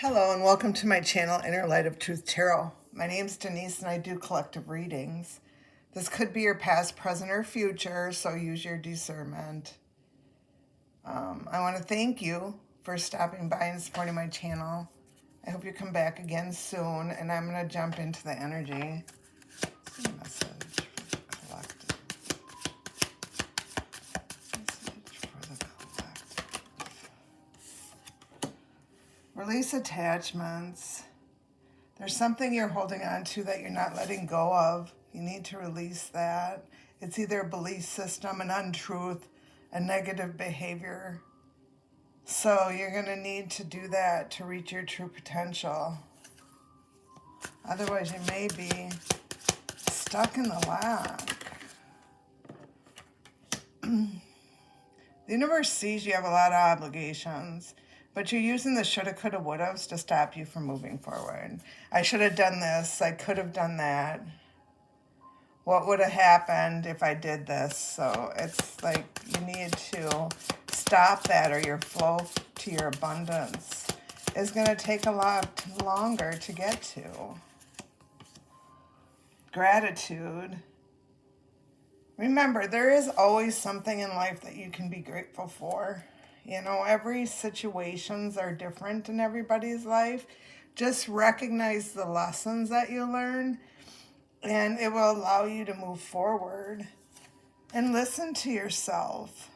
Hello and welcome to my channel, Inner Light of Truth Tarot. My name's Denise and I do collective readings. This could be your past, present, or future, so use your discernment. I want to thank you for stopping by and supporting my channel. I hope you come back again soon, and I'm going to jump into the energy. Message for the collective. Message for the collective. Release attachments. There's something you're holding on to that you're not letting go of. You need to release that. It's either a belief system, an untruth, a negative behavior. So you're going to need to do that to reach your true potential. Otherwise, you may be stuck in the lack. The universe sees you have a lot of obligations, but you're using the shoulda, coulda, wouldas to stop you from moving forward. I should have done this. I could have done that. What would have happened if I did this? So it's like you need to stop that, or your flow to your abundance is going to take a lot longer to get to. Gratitude. Remember, there is always something in life that you can be grateful for. You know, every situations are different in everybody's life. Just recognize the lessons that you learn, and it will allow you to move forward. And listen to yourself.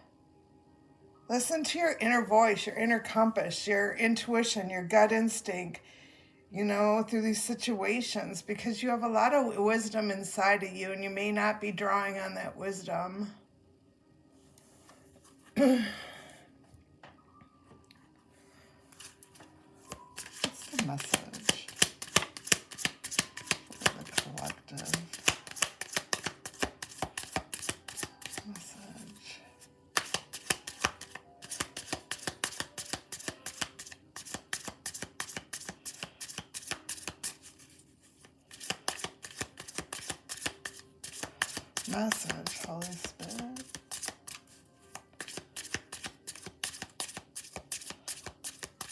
Listen to your inner voice, your inner compass, your intuition, your gut instinct, you know, through these situations, because you have a lot of wisdom inside of you and you may not be drawing on that wisdom. What's the message for the collective? Message. Message, Holy Spirit.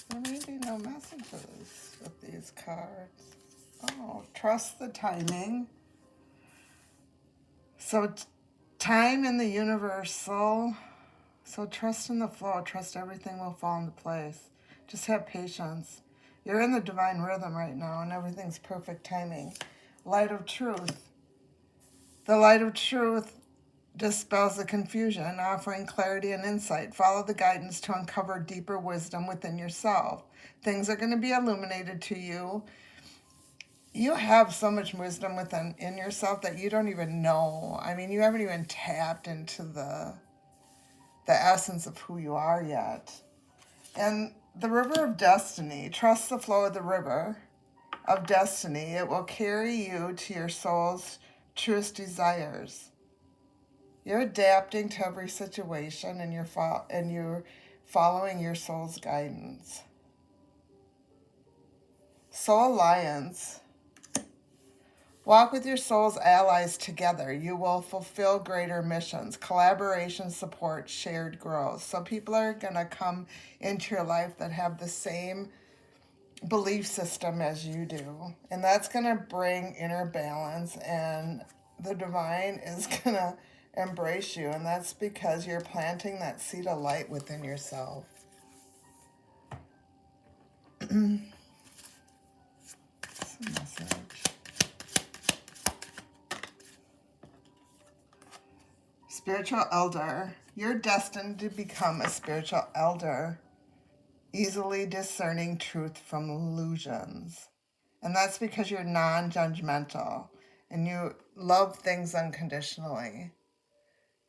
There may be no messages with these cards. Oh, trust the timing. So time in the universal. So trust in the flow. Trust everything will fall into place. Just have patience. You're in the divine rhythm right now and everything's perfect timing. Light of truth. The light of truth dispels the confusion, offering clarity and insight. Follow the guidance to uncover deeper wisdom within yourself. Things are going to be illuminated to you. You have so much wisdom in yourself that you don't even know. I mean, you haven't even tapped into the essence of who you are yet. And the river of destiny, trust the flow of the river of destiny. It will carry you to your soul's truest desires. You're adapting to every situation, and you're following your soul's guidance. Soul Alliance. Walk with your soul's allies together. You will fulfill greater missions. Collaboration, support, shared growth. So people are going to come into your life that have the same belief system as you do. And that's going to bring inner balance, and the divine is going to embrace you. And that's because you're planting that seed of light within yourself. What's the message? Spiritual elder. You're destined to become a spiritual elder, easily discerning truth from illusions. And that's because you're non-judgmental and you love things unconditionally.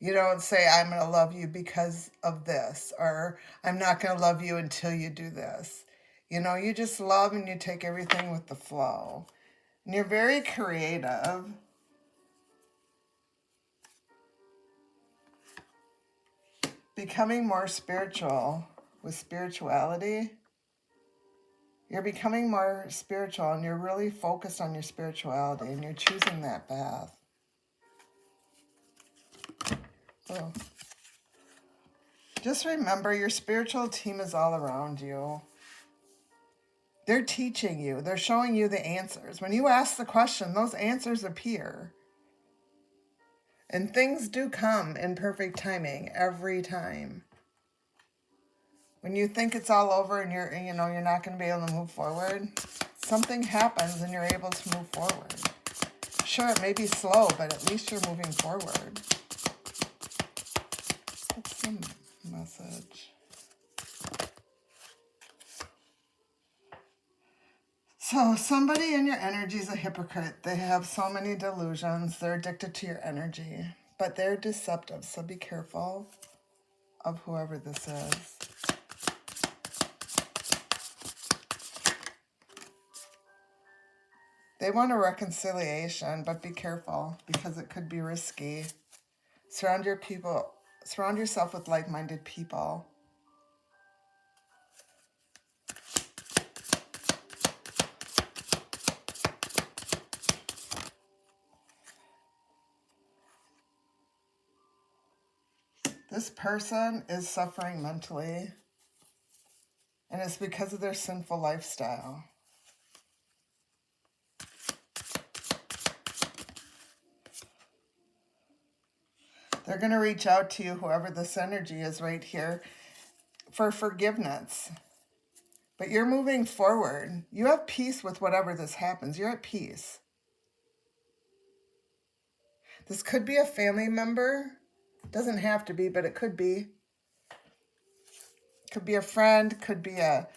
You don't say, I'm going to love you because of this, or I'm not going to love you until you do this. You know, you just love and you take everything with the flow. And you're very creative. Becoming more spiritual with spirituality. You're becoming more spiritual and you're really focused on your spirituality and you're choosing that path. Oh. Just remember, your spiritual team is all around you. They're teaching you. They're showing you the answers. When you ask the question, those answers appear. And things do come in perfect timing every time. When you think it's all over and you're not going to be able to move forward, something happens and you're able to move forward. Sure, it may be slow, but at least you're moving forward. What's the message? So somebody in your energy is a hypocrite. They have so many delusions. They're addicted to your energy, but they're deceptive. So be careful of whoever this is. They want a reconciliation, but be careful because it could be risky. Surround yourself with like-minded people. This person is suffering mentally, and it's because of their sinful lifestyle. They're going to reach out to you, whoever this energy is right here, for forgiveness. But you're moving forward. You have peace with whatever this happens. You're at peace. This could be a family member. Doesn't have to be, but it could be. Could be a friend. Could be a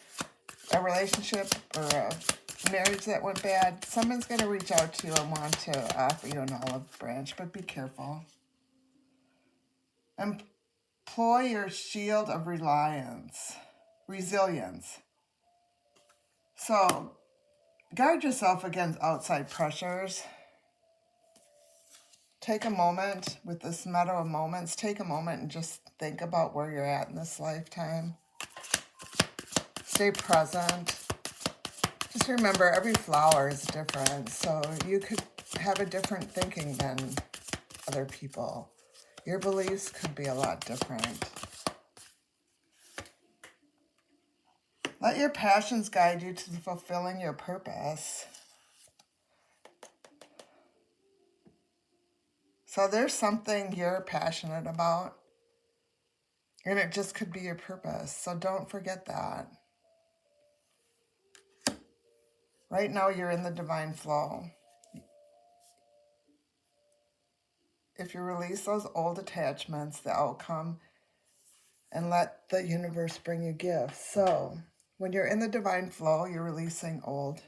relationship or a marriage that went bad. Someone's going to reach out to you and want to offer you an olive branch, but be careful. Employ your shield of resilience. So, guard yourself against outside pressures. Take a moment with this Meadow of Moments. Take a moment and just think about where you're at in this lifetime. Stay present. Just remember, every flower is different, so you could have a different thinking than other people. Your beliefs could be a lot different. Let your passions guide you to fulfilling your purpose. So there's something you're passionate about, and it just could be your purpose. So don't forget that. Right now, you're in the divine flow. If you release those old attachments, the outcome, and let the universe bring you gifts. So when you're in the divine flow, you're releasing old.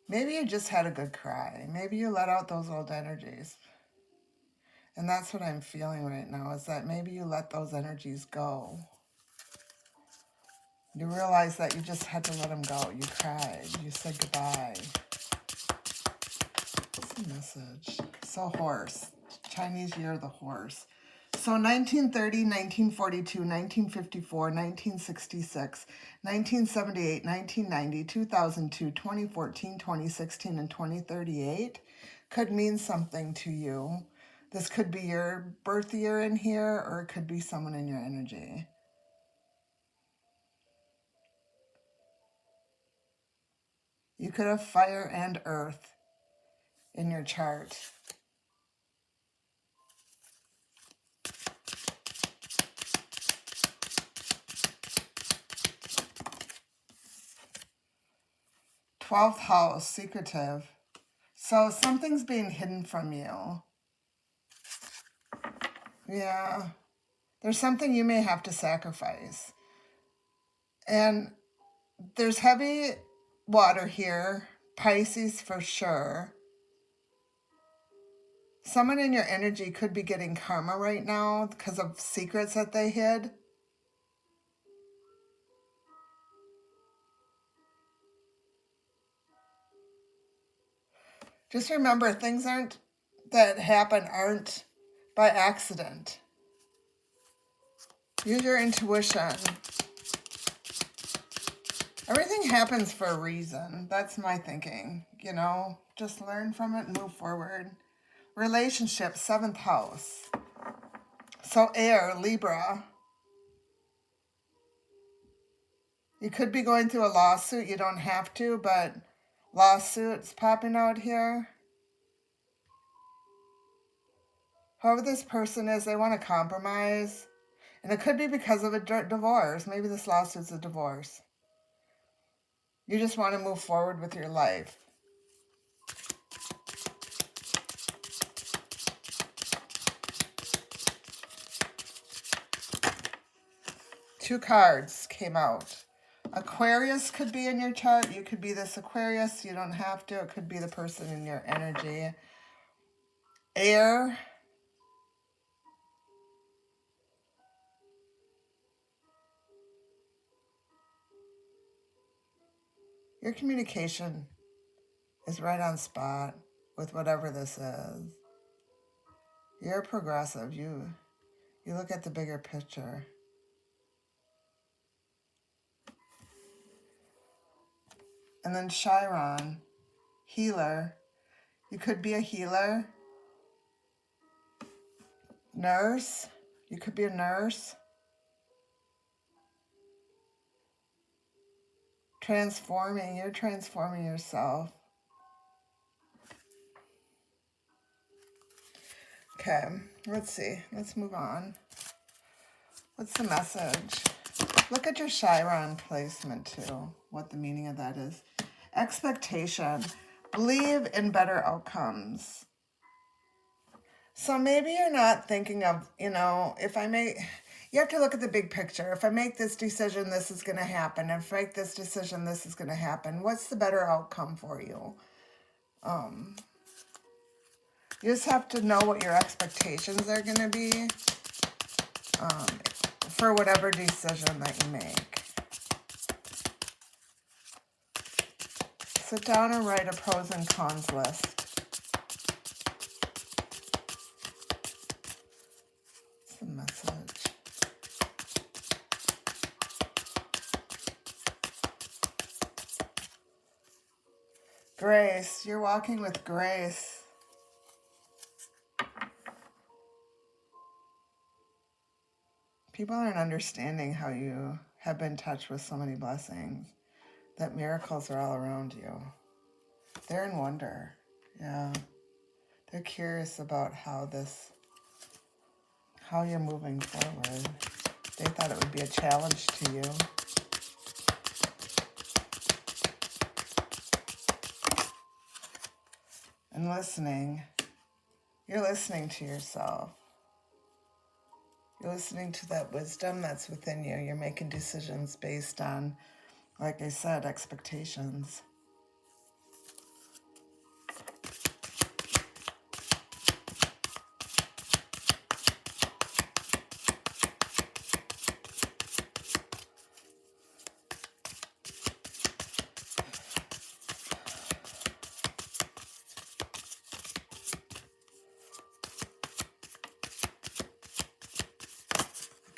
Maybe you just had a good cry. Maybe you let out those old energies. And that's what I'm feeling right now, is that maybe you let those energies go. You realize that you just had to let them go. You cried. You said goodbye. What's the message? So horse. Chinese year of the horse. So 1930, 1942, 1954, 1966, 1978, 1990, 2002, 2014, 2016, and 2038 could mean something to you. This could be your birth year in here, or it could be someone in your energy. You could have fire and earth in your chart. Twelfth house, secretive. So something's being hidden from you. Yeah. There's something you may have to sacrifice. And there's heavy water here. Pisces for sure. Someone in your energy could be getting karma right now because of secrets that they hid. Just remember, things that happen aren't by accident. Use your intuition. Everything happens for a reason. That's my thinking, Just learn from it and move forward. Relationship, 7th house. So air, Libra. You could be going through a lawsuit. You don't have to, but lawsuits popping out here. Whoever this person is, they want to compromise. And it could be because of a divorce. Maybe this lawsuit's a divorce. You just want to move forward with your life. Two cards came out. Aquarius could be in your chart. You could be this Aquarius. You don't have to. It could be the person in your energy. Air. Your communication is right on spot with whatever this is. You're progressive. You look at the bigger picture. And then Chiron, healer. You could be a healer. Nurse. You could be a nurse. Transforming. You're transforming yourself. Okay, let's see. Let's move on. What's the message? Look at your Chiron placement too, what the meaning of that is. Expectation. Believe in better outcomes. So maybe you're not thinking of, you have to look at the big picture. If I make this decision, this is going to happen. If I make this decision, this is going to happen. What's the better outcome for you? You just have to know what your expectations are going to be for whatever decision that you make. Sit down and write a pros and cons list. What's the message? Grace. You're walking with grace. People aren't understanding how you have been touched with so many blessings, that miracles are all around you. They're in wonder. Yeah. They're curious about how you're moving forward. They thought it would be a challenge to you. And listening. You're listening to yourself. You're listening to that wisdom that's within you. You're making decisions based on, like I said, expectations.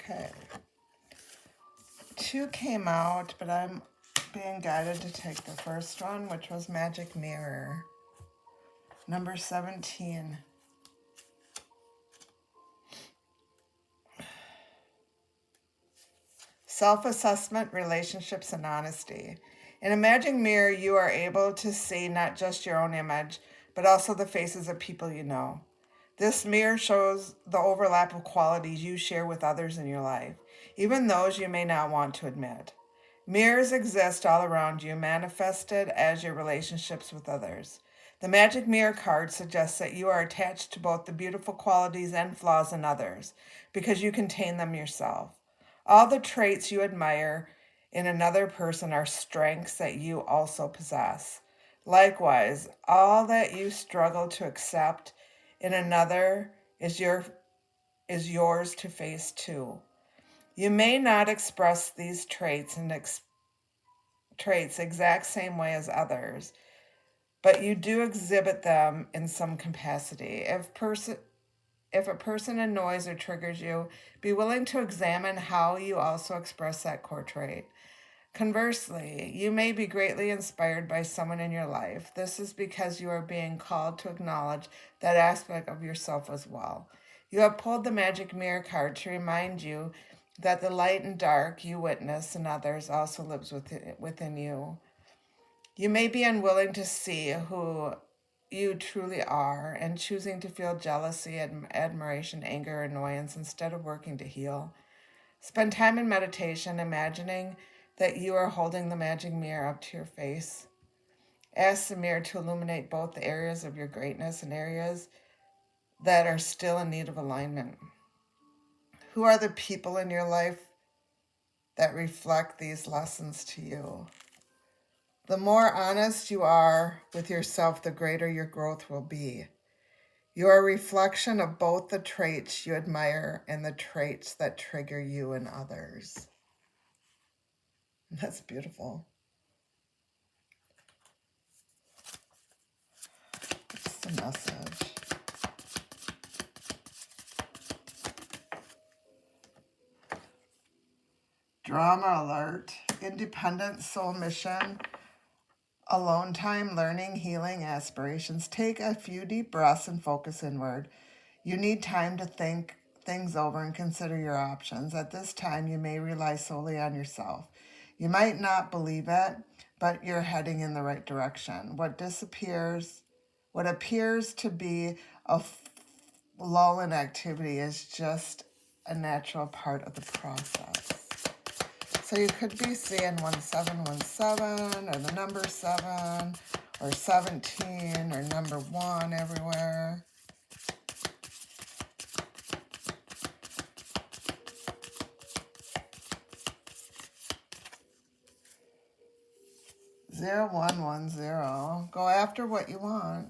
Okay. 2 came out, but I'm being guided to take the first one, which was Magic Mirror. Number 17. Self-assessment, relationships, and honesty. In a magic mirror, you are able to see not just your own image, but also the faces of people you know. This mirror shows the overlap of qualities you share with others in your life, even those you may not want to admit. Mirrors exist all around you, manifested as your relationships with others. The Magic Mirror card suggests that you are attached to both the beautiful qualities and flaws in others, because you contain them yourself. All the traits you admire in another person are strengths that you also possess. Likewise, all that you struggle to accept in another is yours to face too. You may not express these traits exact same way as others, but you do exhibit them in some capacity. If a person annoys or triggers you, be willing to examine how you also express that core trait. Conversely, you may be greatly inspired by someone in your life. This is because you are being called to acknowledge that aspect of yourself as well. You have pulled the Magic Mirror card to remind you that the light and dark you witness in others also lives within you. You may be unwilling to see who you truly are and choosing to feel jealousy, admiration, anger, annoyance instead of working to heal. Spend time in meditation, imagining that you are holding the magic mirror up to your face. Ask the mirror to illuminate both the areas of your greatness and areas that are still in need of alignment. Who are the people in your life that reflect these lessons to you? The more honest you are with yourself, the greater your growth will be. You are a reflection of both the traits you admire and the traits that trigger you and others. That's beautiful. What's the message? Drama alert. Independent soul mission. Alone time, learning, healing, aspirations. Take a few deep breaths and focus inward. You need time to think things over and consider your options. At this time, you may rely solely on yourself. You might not believe it, but you're heading in the right direction. What appears to be a lull in activity is just a natural part of the process. So you could be seeing 1717 or the number 7 or 17 or number 1 everywhere. Zero, 110. Go after what you want.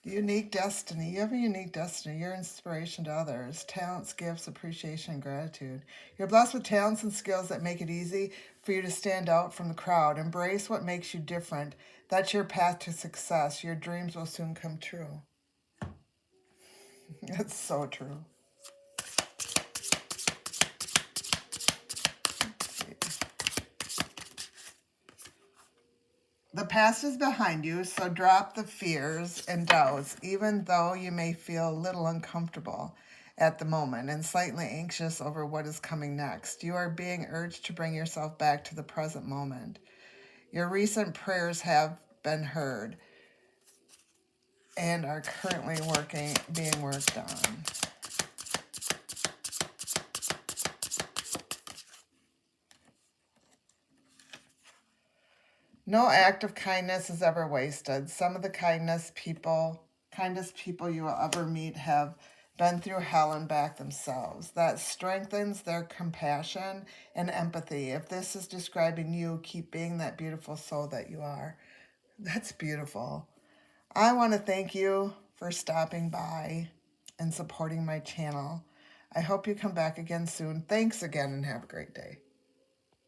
Unique destiny. You have a unique destiny. You're inspiration to others. Talents, gifts, appreciation, and gratitude. You're blessed with talents and skills that make it easy for you to stand out from the crowd. Embrace what makes you different. That's your path to success. Your dreams will soon come true. That's so true. The past is behind you, so drop the fears and doubts, even though you may feel a little uncomfortable at the moment and slightly anxious over what is coming next. You are being urged to bring yourself back to the present moment. Your recent prayers have been heard and are currently being worked on. No act of kindness is ever wasted. Some of the kindest people you will ever meet have been through hell and back themselves. That strengthens their compassion and empathy. If this is describing you, keep being that beautiful soul that you are. That's beautiful. I want to thank you for stopping by and supporting my channel. I hope you come back again soon. Thanks again and have a great day.